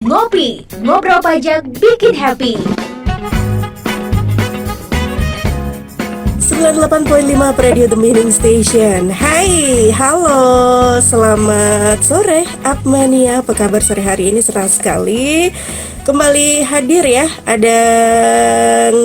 Ngopi, ngobrol pajak bikin happy. 98.5 Radio The Meaning Station. Hai, halo, selamat sore Apmania. Apa kabar sore hari ini? Senang sekali kembali hadir ya. Ada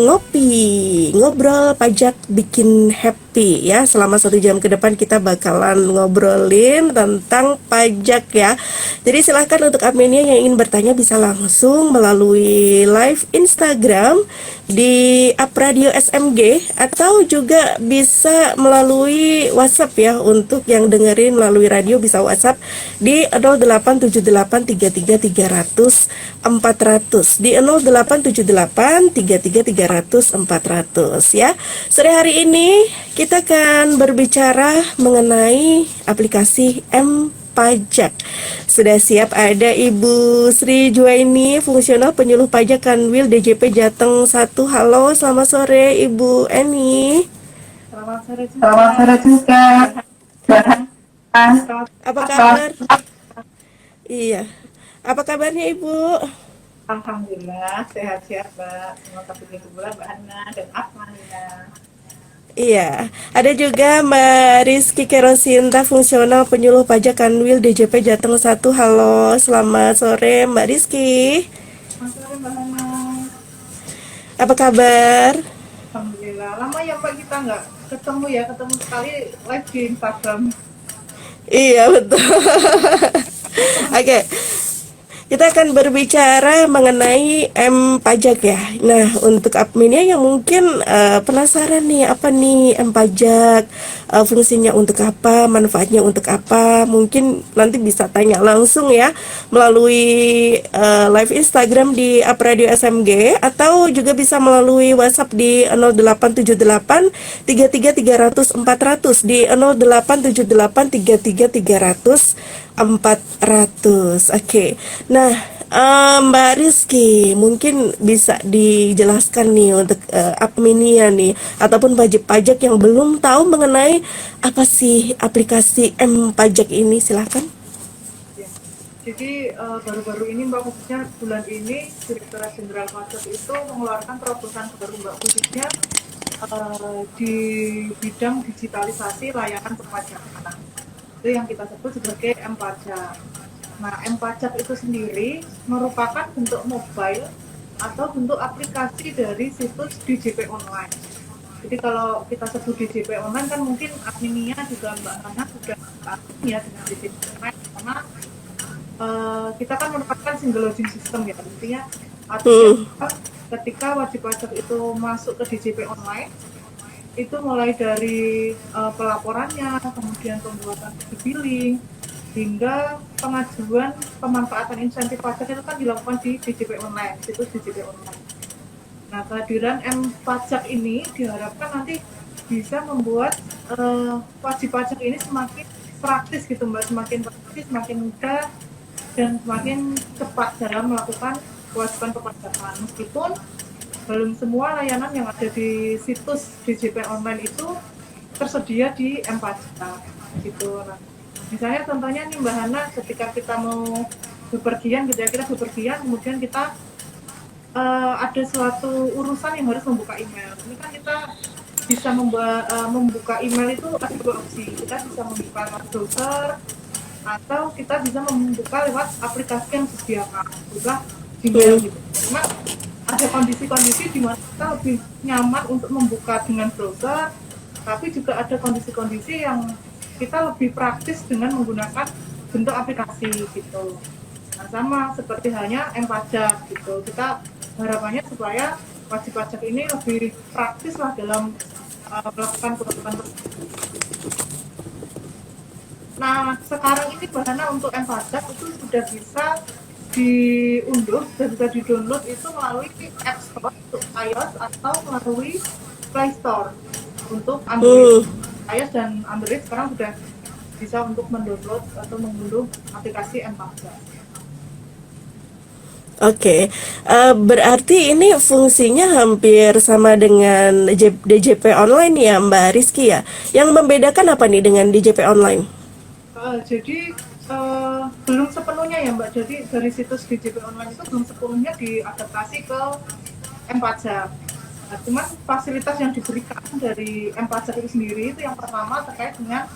ngopi, ngobrol pajak bikin happy ya. Selama 1 jam ke depan kita bakalan ngobrolin tentang pajak ya. Jadi silahkan untuk Apmania yang ingin bertanya bisa langsung melalui live Instagram di Apradio SMG atau juga bisa melalui WhatsApp ya. Untuk yang dengerin melalui radio bisa WhatsApp di 087833300400 di 087833300400 ya. Sore hari ini kita akan berbicara mengenai aplikasi Pajak. Sudah siap ada Ibu Sri Juwaini, fungsional penyuluh pajak Kanwil DJP Jateng 1. Halo, selamat sore Ibu Eni. Selamat sore juga. Selamat sore juga. Apa kabar? Iya. Apa kabarnya Ibu? Alhamdulillah sehat-sehat Mbak. Semoga begitu pula Mbak Hana dan Akmal ya. Iya, ada juga Mbak Rizky Kerosinta, fungsional penyuluh pajak Kanwil DJP Jateng 1. Halo, selamat sore Mbak Rizky. Selamat sore Mbak Hana. Apa kabar? Alhamdulillah. Lama ya Mbak kita nggak ketemu ya, ketemu sekali live di Instagram. Iya betul. Oke, kita akan berbicara mengenai Pajak ya. Nah, untuk adminnya yang mungkin penasaran nih, apa nih Pajak, fungsinya untuk apa, manfaatnya untuk apa, mungkin nanti bisa tanya langsung ya melalui live Instagram di Apradio SMG atau juga bisa melalui WhatsApp di 0878 33 300 400 di 0878 33 300 400. Oke. Nah, Mbak Rizky mungkin bisa dijelaskan nih untuk adminnya nih ataupun wajib pajak yang belum tahu mengenai apa sih aplikasi Pajak ini, silahkan. Ya. Jadi baru-baru ini Mbak, khususnya bulan ini Direktorat Jenderal Pajak itu mengeluarkan terobosan baru Mbak, khususnya di bidang digitalisasi layanan perpajakan. Itu yang kita sebut sebagai Pajak. Nah, Pajak itu sendiri merupakan bentuk mobile atau bentuk aplikasi dari situs DJP Online. Jadi kalau kita sebut DJP Online kan mungkin adminnya juga Mbak Hana sudah asing ya dengan DJP Online, karena kita kan menerapkan single login system ya. Intinya artinya ketika wajib pajak itu masuk ke DJP Online, itu mulai dari pelaporannya, kemudian pembuatan billing, hingga pengajuan pemanfaatan insentif pajak itu kan dilakukan di DJP Online, situs DJP Online. Nah, kehadiran Pajak ini diharapkan nanti bisa membuat wajib pajak ini semakin praktis gitu Mbak, semakin praktis, semakin mudah, dan semakin cepat dalam melakukan kewajiban perpajakan. Meskipun belum semua layanan yang ada di situs DJP Online itu tersedia di Pajak gitu. Nah, misalnya contohnya nih Mbak Hana, ketika kita mau bepergian, kemudian kita ada suatu urusan yang harus membuka email. Ini kan kita bisa membuka email itu ada 2 opsi. Kita bisa membuka lewat browser atau kita bisa membuka lewat aplikasi yang disediakan, juga Gmail gitu. Cuma ada kondisi-kondisi di mana kita lebih nyaman untuk membuka dengan browser, tapi juga ada kondisi-kondisi yang kita lebih praktis dengan menggunakan bentuk aplikasi gitu. Nah, sama seperti halnya Pajak gitu. Kita harapannya supaya wajib pajak ini lebih praktis lah dalam melakukan kewajiban tersebut. Nah, sekarang ini bahana untuk Pajak itu sudah bisa diunduh dan bisa di-download itu melalui App Store untuk iOS atau melalui Play Store untuk Android. iOS dan Android sekarang sudah bisa untuk mendownload atau mengunduh aplikasi Pajak. Oke, berarti ini fungsinya hampir sama dengan DJP Online ya Mbak Rizky ya. Yang membedakan apa nih dengan DJP Online? Jadi belum sepenuhnya ya Mbak. Jadi dari situs DJP online itu belum sepenuhnya diadaptasi ke M-Pajak. Nah, cuman fasilitas yang diberikan dari M-Pajak itu sendiri itu yang pertama terkait dengan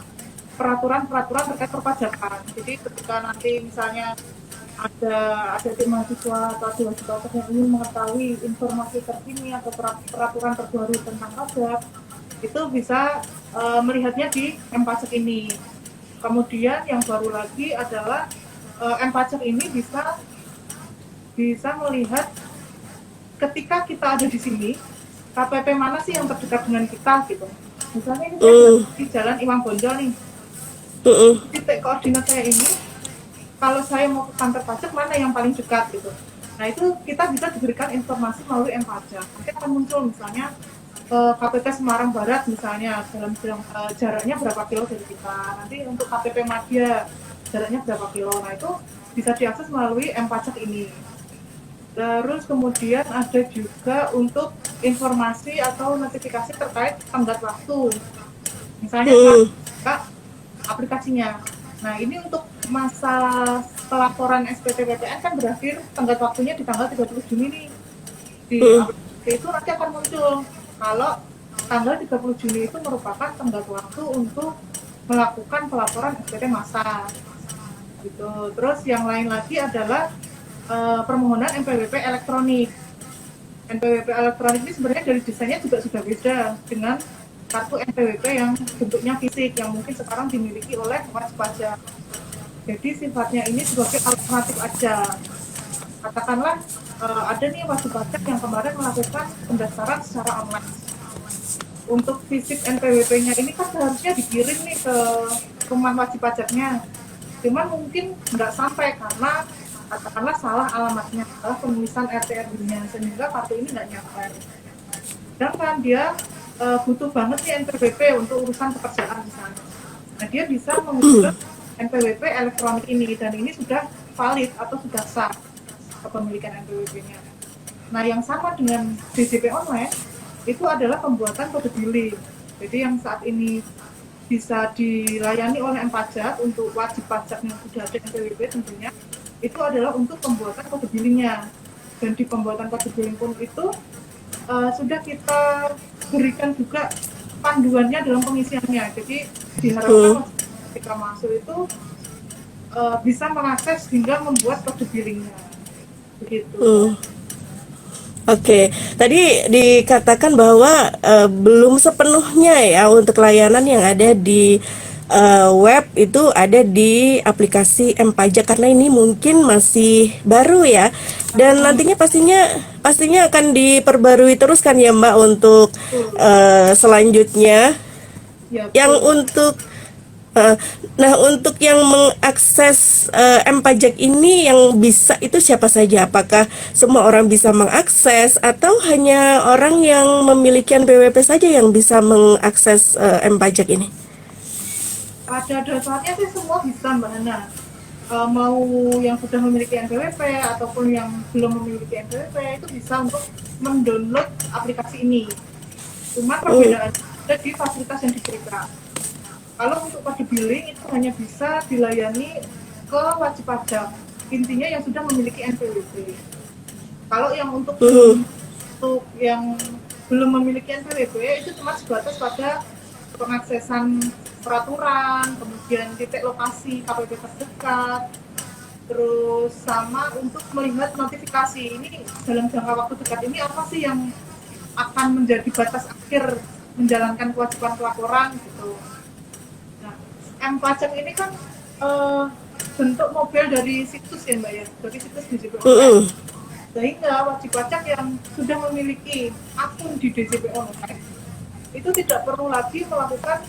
peraturan-peraturan terkait perpajakan. Jadi ketika nanti misalnya ada tim mahasiswa atau wajib pajak yang ingin mengetahui informasi terkini atau peraturan terbaru tentang pajak, itu bisa melihatnya di M-Pajak ini. Kemudian yang baru lagi adalah M-Pajak ini bisa melihat ketika kita ada di sini, KPP mana sih yang terdekat dengan kita gitu. Misalnya ini saya di Jalan Imam Bonjol nih, titik koordinat saya ini, kalau saya mau ke kantor pajak mana yang paling dekat gitu. Nah itu kita bisa diberikan informasi melalui M-Pajak. Nanti akan muncul misalnya KPP Semarang Barat misalnya dalam jaraknya berapa kilo dari kita. Nanti untuk KPP Madya jaraknya berapa kilo. Nah itu bisa diakses melalui M-Pajak ini. Terus kemudian ada juga untuk informasi atau notifikasi terkait tenggat waktu. Misalnya Kak, aplikasinya. Nah ini untuk masa pelaporan SPT PPN kan berakhir tenggat waktunya di tanggal 30 Juni nih. Di aplikasi itu nanti akan muncul kalau tanggal 30 Juni itu merupakan tenggat waktu untuk melakukan pelaporan SPT massa. Gitu. Terus yang lain lagi adalah permohonan NPWP elektronik. NPWP elektronik ini sebenarnya dari desainnya juga sudah beda dengan kartu NPWP yang bentuknya fisik yang mungkin sekarang dimiliki oleh wajib pajak. Jadi sifatnya ini sebagai alternatif aja. Katakanlah ada nih wajib pajak yang kemarin melakukan pendaftaran secara online. Untuk fisik NPWP-nya ini kan seharusnya dikirim nih ke rumah wajib pajaknya. Cuman mungkin nggak sampai karena katakanlah salah alamatnya, salah penulisan RT RW-nya sehingga kartu ini nggak nyampe. Sedangkan dia butuh banget nih NPWP untuk urusan pekerjaan misalnya. Nah dia bisa mengunduh NPWP elektronik ini dan ini sudah valid atau sudah sah kepemilikan NPWP-nya. Nah yang sama dengan DJP online itu adalah pembuatan kode billing. Jadi yang saat ini bisa dilayani oleh M-Pajak untuk wajib pajak yang sudah ada NPWP tentunya itu adalah untuk pembuatan kode billingnya. Dan di pembuatan kode billing pun itu sudah kita berikan juga panduannya dalam pengisiannya. Jadi diharapkan ketika masuk itu bisa mengakses hingga membuat kode billingnya. Begitu. Oke, tadi dikatakan bahwa belum sepenuhnya ya untuk layanan yang ada di web itu ada di aplikasi M-Pajak karena ini mungkin masih baru ya dan nantinya pastinya akan diperbarui terus kan ya Mbak untuk selanjutnya Ya, yang untuk untuk yang mengakses M-Pajak ini yang bisa itu siapa saja? Apakah semua orang bisa mengakses atau hanya orang yang memiliki NPWP saja yang bisa mengakses M-Pajak ini? Pada dasarnya sih semua bisa Mbak Hana. Mau yang sudah memiliki NPWP ataupun yang belum memiliki NPWP itu bisa untuk mendownload aplikasi ini. Cuma perbedaan ada di fasilitas yang diberikan. Kalau untuk kode billing itu hanya bisa dilayani ke wajib pajak, intinya yang sudah memiliki NPWP. Kalau yang untuk yang belum memiliki NPWP itu cuma sebatas pada pengaksesan peraturan, kemudian titik lokasi KPP terdekat, terus sama untuk melihat notifikasi ini dalam jangka waktu dekat ini apa sih yang akan menjadi batas akhir menjalankan kewajiban pelaporan gitu. Nah, M-Pajak ini kan bentuk model dari situs ya Mbak ya, dari situs DJP Online. Sehingga wajib pajak yang sudah memiliki akun di DJP Online itu tidak perlu lagi melakukan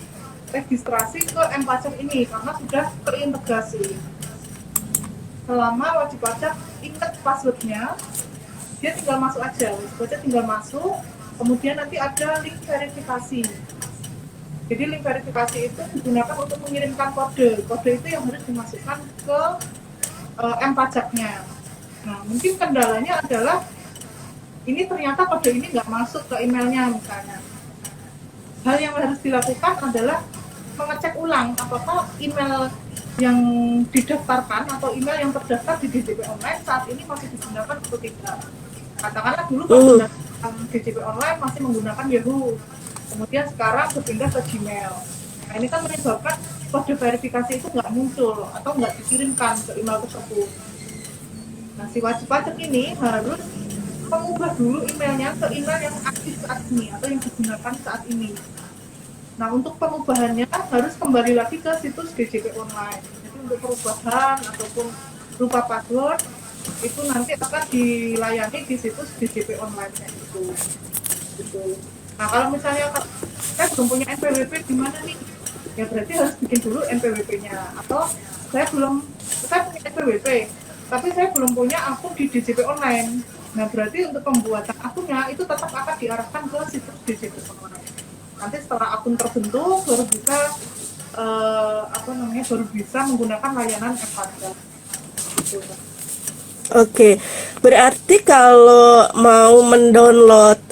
registrasi ke M-Pajak ini karena sudah terintegrasi. Selama wajib pajak ingat passwordnya, dia tinggal masuk aja, wajib pajak tinggal masuk, kemudian nanti ada link verifikasi. Jadi link verifikasi itu digunakan untuk mengirimkan kode. Kode itu yang harus dimasukkan ke M-Pajaknya. Nah, mungkin kendalanya adalah ini ternyata kode ini nggak masuk ke emailnya misalnya. Hal yang harus dilakukan adalah mengecek ulang apakah email yang didaftarkan atau email yang terdaftar di DJP online saat ini masih digunakan atau tidak. Katakanlah dulu penggunaan DJP online masih menggunakan Yahoo, kemudian sekarang berpindah ke Gmail. Nah ini kan menyebabkan kode verifikasi itu nggak muncul atau nggak dikirimkan ke email tersebut. Nah si wajib pajak ini harus mengubah dulu emailnya ke email yang aktif saat ini atau yang digunakan saat ini. Nah, untuk pengubahannya harus kembali lagi ke situs DJP online. Jadi untuk perubahan ataupun lupa password itu nanti akan dilayani di situs DJP online-nya itu. Gitu. Nah, kalau misalnya saya belum punya NPWP gimana nih? Ya berarti harus bikin dulu NPWP-nya. Atau saya punya NPWP, tapi saya belum punya akun di DJP online. Nah, berarti untuk pembuatan akunnya itu tetap akan diarahkan ke situs DJP online. Nanti setelah akun terbentuk baru bisa baru bisa menggunakan layanan e-pajak. Gitu. Oke, berarti kalau mau mendownload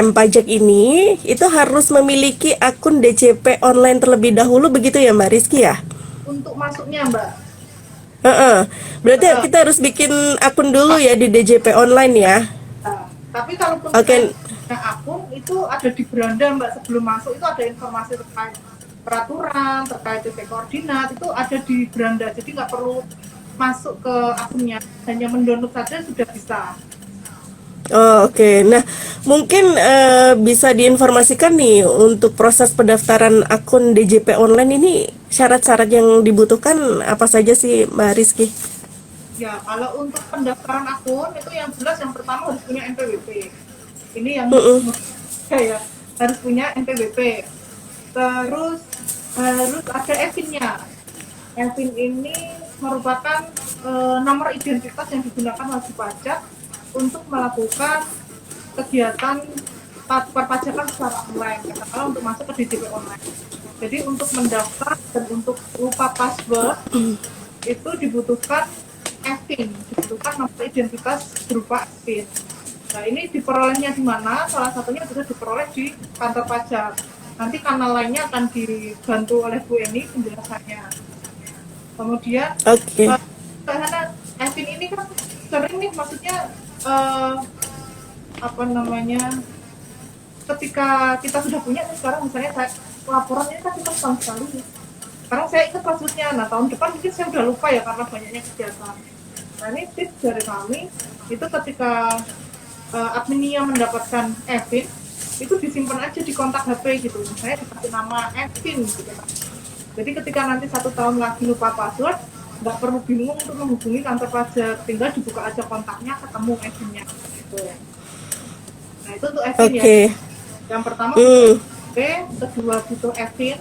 M-Pajak ini itu harus memiliki akun DJP online terlebih dahulu begitu ya Mbak Rizky ya? Untuk masuknya Mbak. Berarti kita harus bikin akun dulu ya di DJP online ya? Nah, tapi kalau akun itu ada di beranda Mbak, sebelum masuk itu ada informasi terkait peraturan, terkait titik koordinat itu ada di beranda, jadi nggak perlu masuk ke akunnya, hanya mendownload saja sudah bisa. Oke. Nah, mungkin bisa diinformasikan nih untuk proses pendaftaran akun DJP online ini syarat-syarat yang dibutuhkan apa saja sih Mbak Rizky? Ya, kalau untuk pendaftaran akun itu yang jelas yang pertama harus punya NPWP. Ini yang ya harus punya NPWP. Terus harus ada EVIN-nya. EVIN ini merupakan nomor identitas yang digunakan wajib pajak untuk melakukan kegiatan perpajakan secara online, katakanlah untuk masuk ke DJP online. Jadi untuk mendaftar dan untuk lupa password itu dibutuhkan EVIN, dibutuhkan nomor identitas berupa EVIN. Nah ini diperolehnya di mana? Salah satunya bisa diperoleh di kantor pajak. Nanti kanal lainnya akan dibantu oleh Bu Eni penjelasannya. Kemudian, karena EVIN ini kan sering nih, maksudnya ketika kita sudah punya sekarang misalnya laporannya kan kita setahun sekali. Sekarang saya ingat passwordnya, nah tahun depan mungkin saya udah lupa ya karena banyaknya kegiatan. Nah ini tips dari kami itu ketika adminnya mendapatkan EVIN itu disimpan aja di kontak HP gitu, misalnya dikasih nama EVIN gitu. Jadi ketika nanti 1 tahun lagi lupa password, nggak perlu bingung untuk menghubungi kantor pajak, tinggal dibuka aja kontaknya, ketemu EVIN-nya gitu. Nah itu untuk EVIN ya. Yang pertama kedua butuh EVIN,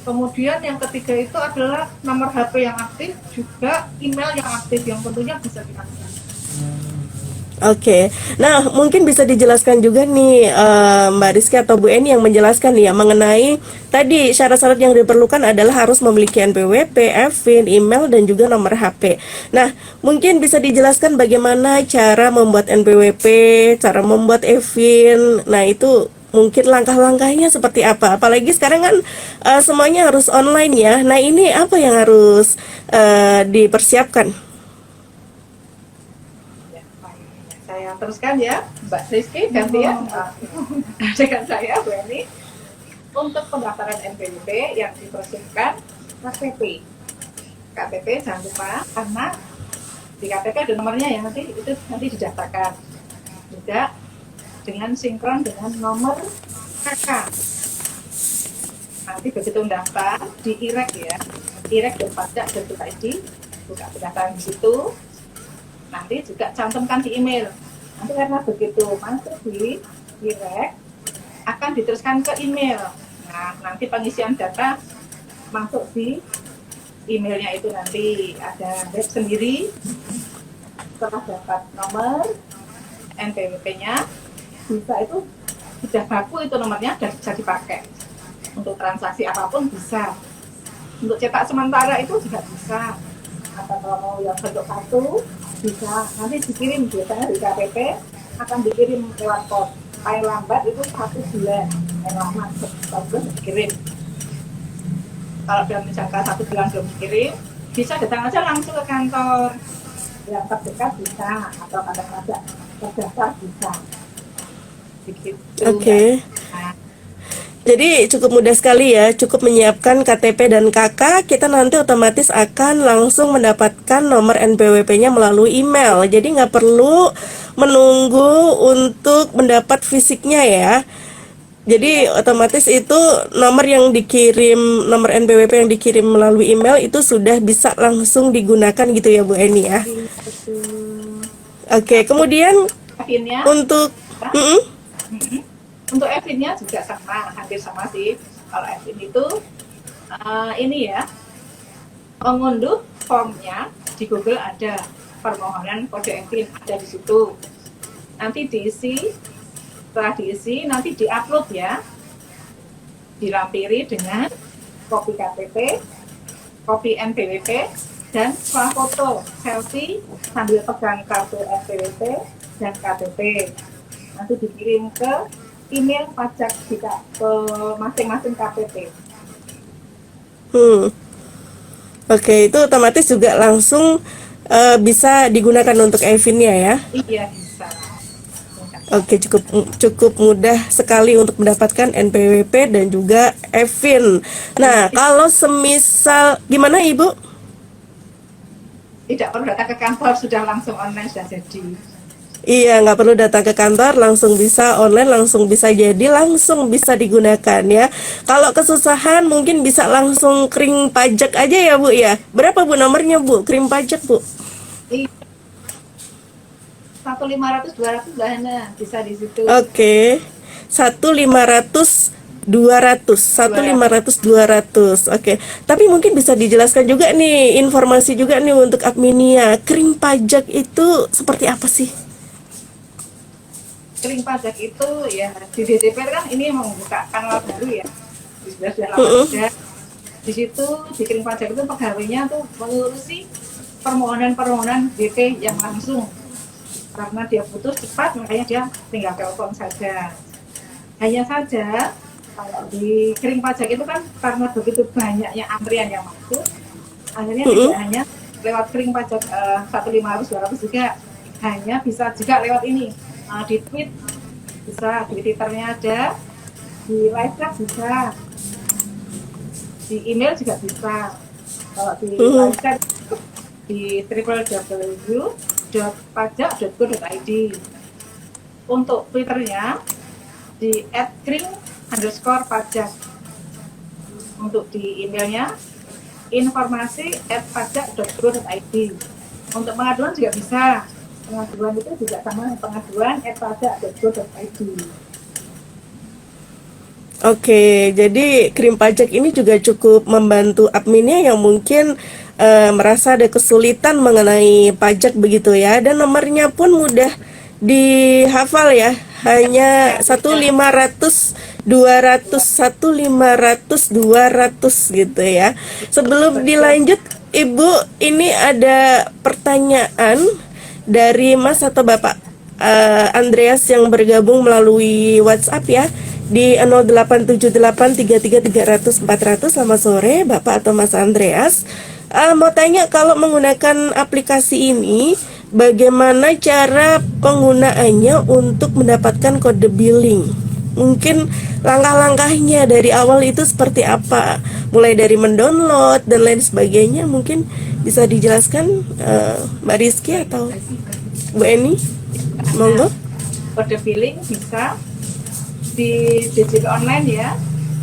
kemudian yang ketiga itu adalah nomor HP yang aktif, juga email yang aktif yang tentunya bisa diakses. Oke, nah mungkin bisa dijelaskan juga nih Mbak Rizky atau Bu Eni yang menjelaskan ya mengenai tadi syarat-syarat yang diperlukan adalah harus memiliki NPWP, EVIN, email dan juga nomor HP. Nah, mungkin bisa dijelaskan bagaimana cara membuat NPWP, cara membuat EVIN. Nah, itu mungkin langkah-langkahnya seperti apa? Apalagi sekarang kan semuanya harus online ya. Nah, ini apa yang harus dipersiapkan? Saya teruskan ya, Mbak Rizky gantian dengan saya Bu Eni. Untuk pendaftaran NPWP yang dipersiapkan KTP. KTP jangan lupa karena di KTP ada nomornya ya, nanti didaftarkan. Juga dengan sinkron dengan nomor KK. Nanti begitu mendaftar di IREK ya, irek.pajak.id, buka pendaftaran di situ. Nanti juga cantumkan di email. Nanti karena begitu masuk di IREK akan diteruskan ke email. Nah, nanti pengisian data masuk di emailnya itu nanti ada web sendiri. Setelah dapat nomor NPWP-nya, bisa itu sudah baku itu nomornya dan bisa dipakai untuk transaksi apapun bisa. Untuk cetak sementara itu juga bisa. Atau kalau mau yang bentuk kartu bisa, nanti dikirim biasanya di KTP akan dikirim lewat pos. Paling lambat itu 1 bulan, paling lama 1 bulan dikirim. Kalau dalam jangka 1 bulan belum dikirim, bisa datang aja langsung ke kantor yang terdekat bisa, atau kadang-kadang terdaftar bisa. Begitu. Oke. Nah, Jadi cukup mudah sekali ya, cukup menyiapkan KTP dan KK, kita nanti otomatis akan langsung mendapatkan nomor NPWP-nya melalui email. Jadi nggak perlu menunggu untuk mendapat fisiknya ya. Jadi otomatis itu nomor yang dikirim, nomor NPWP yang dikirim melalui email itu sudah bisa langsung digunakan gitu ya Bu Eni ya. itu Oke, kemudian akhirnya untuk untuk Evin-nya juga sama, hampir sama sih. Kalau Evin itu ini ya, mengunduh formnya di Google ada permohonan kode Evin, ada di situ. Nanti diisi, setelah diisi nanti diupload ya, dilampiri dengan kopi KTP, kopi NPWP, dan swafoto selfie sambil pegang kartu NPWP dan KTP. Nanti dikirim ke email pajak kita ke masing-masing KTP. Oke, itu otomatis juga langsung bisa digunakan untuk Evin-nya ya. Iya bisa. Oke, cukup mudah sekali untuk mendapatkan NPWP dan juga Evin. Nah, kalau semisal gimana Ibu? Tidak perlu datang ke kantor, sudah langsung online, sudah jadi. Iya, nggak perlu datang ke kantor, langsung bisa online, langsung bisa jadi, langsung bisa digunakan ya. Kalau kesusahan mungkin bisa langsung kering pajak aja ya Bu ya. Berapa Bu nomornya Bu, kering pajak Bu? 1.500 200 Bahana bisa di situ. Oke, 1.500 200, 1.500 200. Oke, tapi mungkin bisa dijelaskan juga nih, informasi juga nih untuk Adminia. Kering pajak itu seperti apa sih? Kering pajak itu ya di DJPR kan ini membuka kanal baru ya, sudah lama ada. Di situ di kering pajak itu pegawainya tuh mengurusi permohonan DP yang langsung, karena dia butuh cepat makanya dia tinggal telepon saja. Hanya saja kalau di kering pajak itu kan karena begitu banyaknya antrian yang masuk, akhirnya tidak hanya lewat kering pajak 1.500 200 juga, hanya bisa juga lewat ini. Di tweet bisa, di Twitternya ada, di live chat bisa, di email juga bisa. Kalau di live chat di www.pajak.go.id. Untuk Twitternya di @kring_pajak. Untuk di emailnya informasi@pajak.go.id. Untuk pengaduan juga bisa. Pengaduan itu juga sama, pengaduan@pajak.go.id. Oke, jadi krim pajak ini juga cukup membantu adminnya yang mungkin merasa ada kesulitan mengenai pajak begitu ya. Dan nomornya pun mudah dihafal ya. Hanya 1.500 200 1.500 200 gitu ya. Sebelum dilanjut, Ibu, ini ada pertanyaan dari Mas atau Bapak Andreas yang bergabung melalui WhatsApp ya di 087833300400. Selamat sore Bapak atau Mas Andreas. Mau tanya, kalau menggunakan aplikasi ini bagaimana cara penggunaannya untuk mendapatkan kode billing? Mungkin langkah-langkahnya dari awal itu seperti apa? Mulai dari mendownload dan lain sebagainya, mungkin bisa dijelaskan Mbak Rizky atau Bu Eni? Monggo. Kode billing bisa di DJP online ya,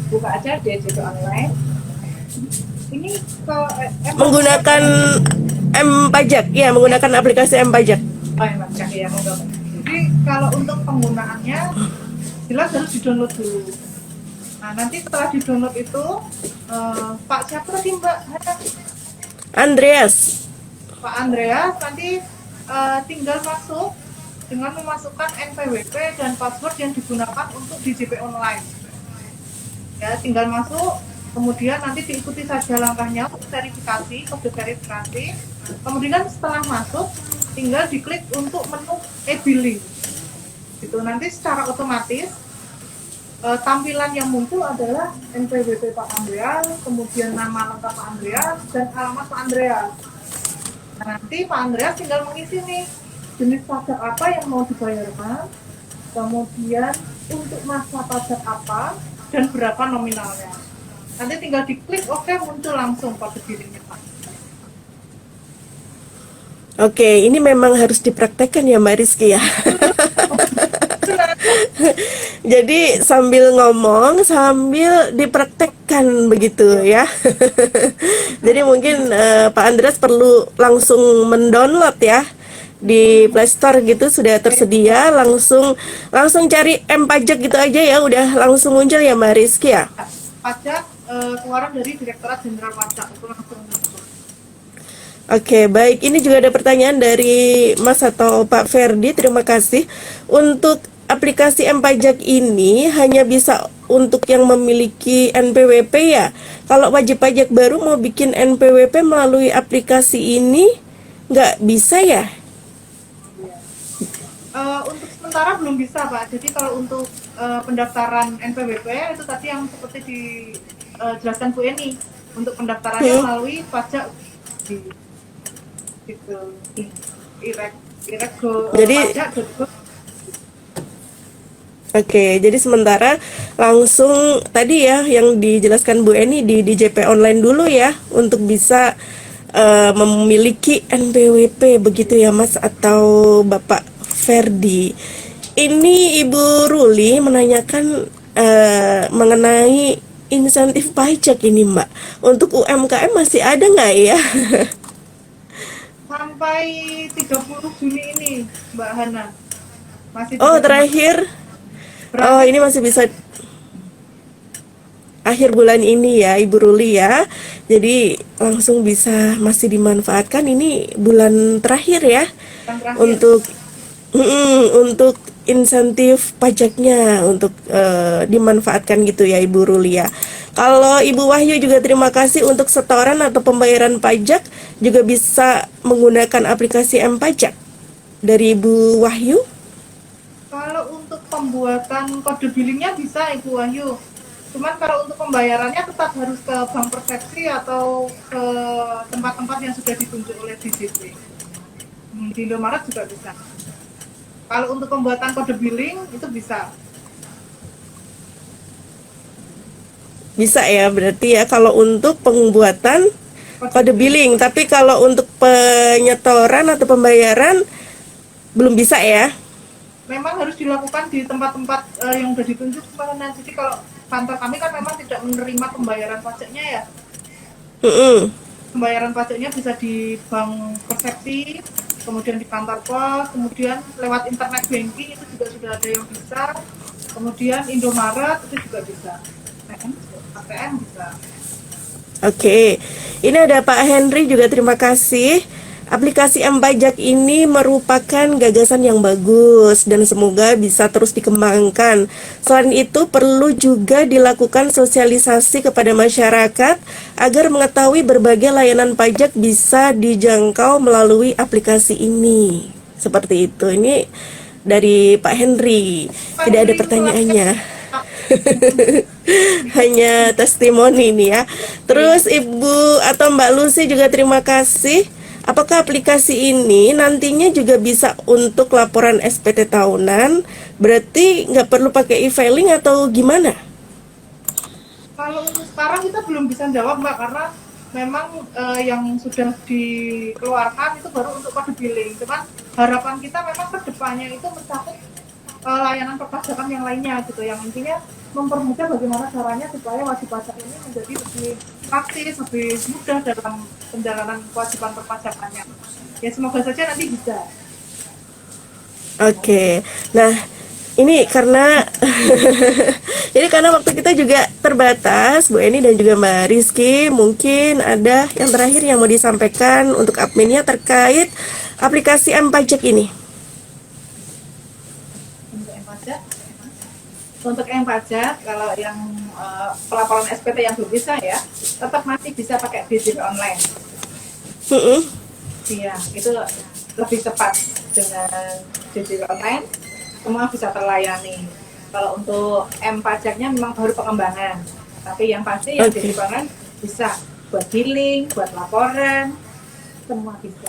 buka aja DJP online. Ini Menggunakan M Pajak, ya menggunakan aplikasi M Pajak. pajak ya, jadi kalau untuk penggunaannya jelas harus di-download dulu. Nah, nanti setelah di-download itu Pak siapa tadi Mbak? Andreas. Pak Andreas nanti tinggal masuk dengan memasukkan NPWP dan password yang digunakan untuk DJP online. Ya, tinggal masuk, kemudian nanti diikuti saja langkahnya untuk verifikasi, kode verifikasi. Kemudian setelah masuk, tinggal diklik untuk menu e-billing. Gitu, nanti secara otomatis tampilan yang muncul adalah NPWP Pak Andreas, kemudian nama lengkap Pak Andreas, dan alamat Pak Andreas. Nah, nanti Pak Andreas tinggal mengisi nih jenis pajak apa yang mau dibayarkan, kemudian untuk masa pajak apa, dan berapa nominalnya. Nanti tinggal diklik oke, muncul langsung pada dirinya Pak. Oke, ini memang harus dipraktekkan ya Mbak Rizky ya. Jadi sambil ngomong sambil dipraktekkan begitu ya. Jadi mungkin Pak Andreas perlu langsung mendownload ya di Play Store gitu, sudah tersedia, langsung cari pajak gitu aja ya, udah langsung muncul ya Mbak Rizky ya. Pajak keluaran dari Direktorat Jenderal Pajak itu langsung muncul. Oke, baik. Ini juga ada pertanyaan dari Mas atau Pak Ferdi. Terima kasih. Untuk aplikasi M-Pajak ini hanya bisa untuk yang memiliki NPWP ya. Kalau wajib pajak baru mau bikin NPWP melalui aplikasi ini nggak bisa ya? Untuk sementara belum bisa Pak. Jadi kalau untuk pendaftaran NPWP itu tadi yang seperti dijelaskan Bu Eni, untuk pendaftarannya melalui pajak di gitu Jadi Oke, jadi sementara langsung tadi ya yang dijelaskan Bu Eni di DJP online dulu ya untuk bisa memiliki NPWP begitu ya Mas atau Bapak Ferdi. Ini Ibu Ruli menanyakan mengenai insentif pajak ini Mbak. Untuk UMKM masih ada nggak ya? sampai 30 Juni ini Mbak Hana masih Terakhir. Ini masih bisa akhir bulan ini ya Ibu Ruli ya. Jadi langsung bisa masih dimanfaatkan, ini bulan terakhir ya untuk insentif pajaknya untuk dimanfaatkan gitu ya Ibu Ruli ya. Kalau Ibu Wahyu juga terima kasih untuk setoran atau pembayaran pajak juga bisa menggunakan aplikasi M-Pajak dari Ibu Wahyu. Kalau untuk pembuatan kode billingnya bisa Ibu Wahyu. Cuman kalau untuk pembayarannya tetap harus ke Bank Persepsi atau ke tempat-tempat yang sudah ditunjuk oleh DJP. Di Indomaret juga bisa. Kalau untuk pembuatan kode billing itu bisa. Bisa ya, berarti ya kalau untuk pembuatan kode billing, tapi kalau untuk penyetoran atau pembayaran belum bisa ya. Memang harus dilakukan di tempat-tempat yang sudah ditunjuk karena jadi kalau kantor kami kan memang tidak menerima pembayaran pajaknya ya. Pembayaran pajaknya bisa di Bank Persepsi, kemudian di kantor pos, kemudian lewat internet banking itu juga sudah ada yang bisa, kemudian Indomaret itu juga bisa, ATM bisa. Oke, ini ada Pak Henry juga terima kasih. Aplikasi M-Pajak ini merupakan gagasan yang bagus dan semoga bisa terus dikembangkan. Selain itu perlu juga dilakukan sosialisasi kepada masyarakat agar mengetahui berbagai layanan pajak bisa dijangkau melalui aplikasi ini. Seperti itu. Ini dari Pak Henry. Tidak ada pertanyaannya. Hanya testimoni nih ya. Terus Ibu atau Mbak Lucy juga terima kasih. Apakah aplikasi ini nantinya juga bisa untuk laporan SPT tahunan? Berarti nggak perlu pakai e-filing atau gimana? Kalau untuk sekarang kita belum bisa jawab Mbak, karena memang yang sudah dikeluarkan itu baru untuk kode billing. Cuman harapan kita memang ke depannya itu mencakup layanan perpajakan yang lainnya gitu, yang intinya mempermudah bagaimana caranya supaya wajib pajak ini menjadi lebih praktis, lebih mudah dalam penjalanan kewajiban perpajakannya. Ya semoga saja nanti bisa. Oke, nah ini karena waktu kita juga terbatas, Bu Eni dan juga Mbak Rizky, mungkin ada yang terakhir yang mau disampaikan untuk adminnya terkait aplikasi M-Pajak ini. Untuk M-Pajak, kalau yang pelaporan SPT yang belum bisa ya, tetap masih bisa pakai DJP online. Iya, itu lebih cepat dengan DJP online, semua bisa terlayani. Kalau untuk M pajaknya memang baru pengembangan, tapi yang pasti yang Oke. jadi pangan bisa buat billing, buat laporan, semua bisa.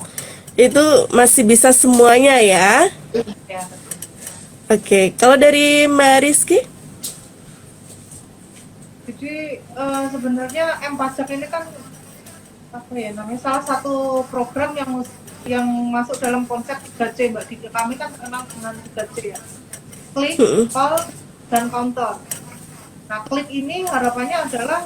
Itu masih bisa semuanya ya. Ya. Oke, kalau dari Mbak Rizky? Jadi sebenarnya M pajak ini kan apa ya namanya, salah satu program yang masuk dalam konsep 3C Mbak. Di kami kan kenal dengan 3C ya. Klik, call, dan counter. Nah, klik ini harapannya adalah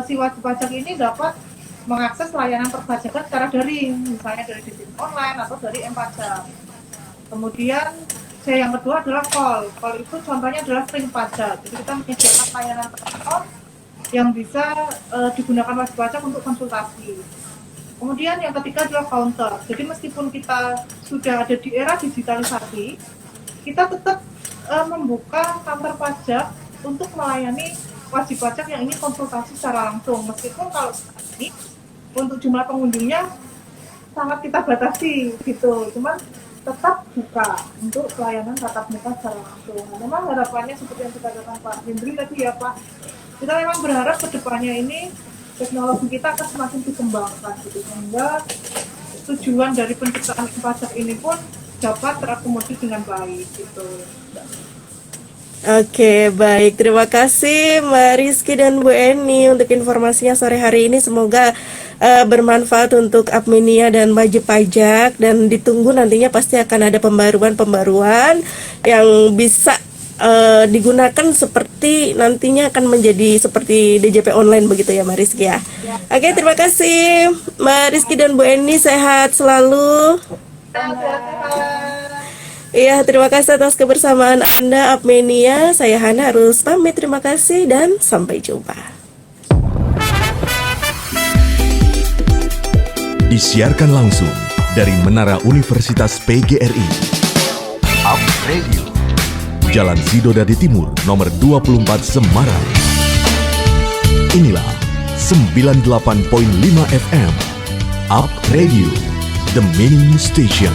si wajib pajak ini dapat mengakses layanan perpajakan secara daring, misalnya dari sistem online atau dari M-Pajak. Kemudian yang kedua adalah call. Call itu contohnya adalah Link Pajak. Jadi kita menyediakan layanan telepon yang bisa digunakan wajib pajak untuk konsultasi. Kemudian yang ketiga adalah counter. Jadi meskipun kita sudah ada di era digitalisasi, kita tetap membuka kantor pajak untuk melayani wajib pajak yang ingin konsultasi secara langsung. Meskipun kalau ini untuk jumlah pengunjungnya sangat kita batasi gitu, cuman tetap buka untuk pelayanan tatap muka secara langsung. Nah, memang harapannya seperti yang dikatakan Pak Hendri tadi ya Pak, kita memang berharap kedepannya ini teknologi kita akan semakin dikembangkan gitu, sehingga tujuan dari penciptaan pajak ini pun dapat terakomodir dengan baik gitu. Oke, baik. Terima kasih Mbak Rizky dan Bu Eni untuk informasinya sore hari ini. Semoga bermanfaat untuk Apminia dan wajib pajak, dan ditunggu nantinya pasti akan ada pembaruan-pembaruan yang bisa digunakan seperti nantinya akan menjadi seperti DJP online begitu ya Mbak Rizky ya. Oke, terima kasih Mbak Rizky dan Bu Eni, sehat selalu. Iya, terima kasih atas kebersamaan Anda Apmenia. Saya Hana harus pamit, terima kasih dan sampai jumpa. Disiarkan langsung dari Menara Universitas PGRI. Up Radio. Jalan Sidodadi Timur, nomor 24 Semarang. Inilah 98.5 FM. Up Radio, the Meaning Station.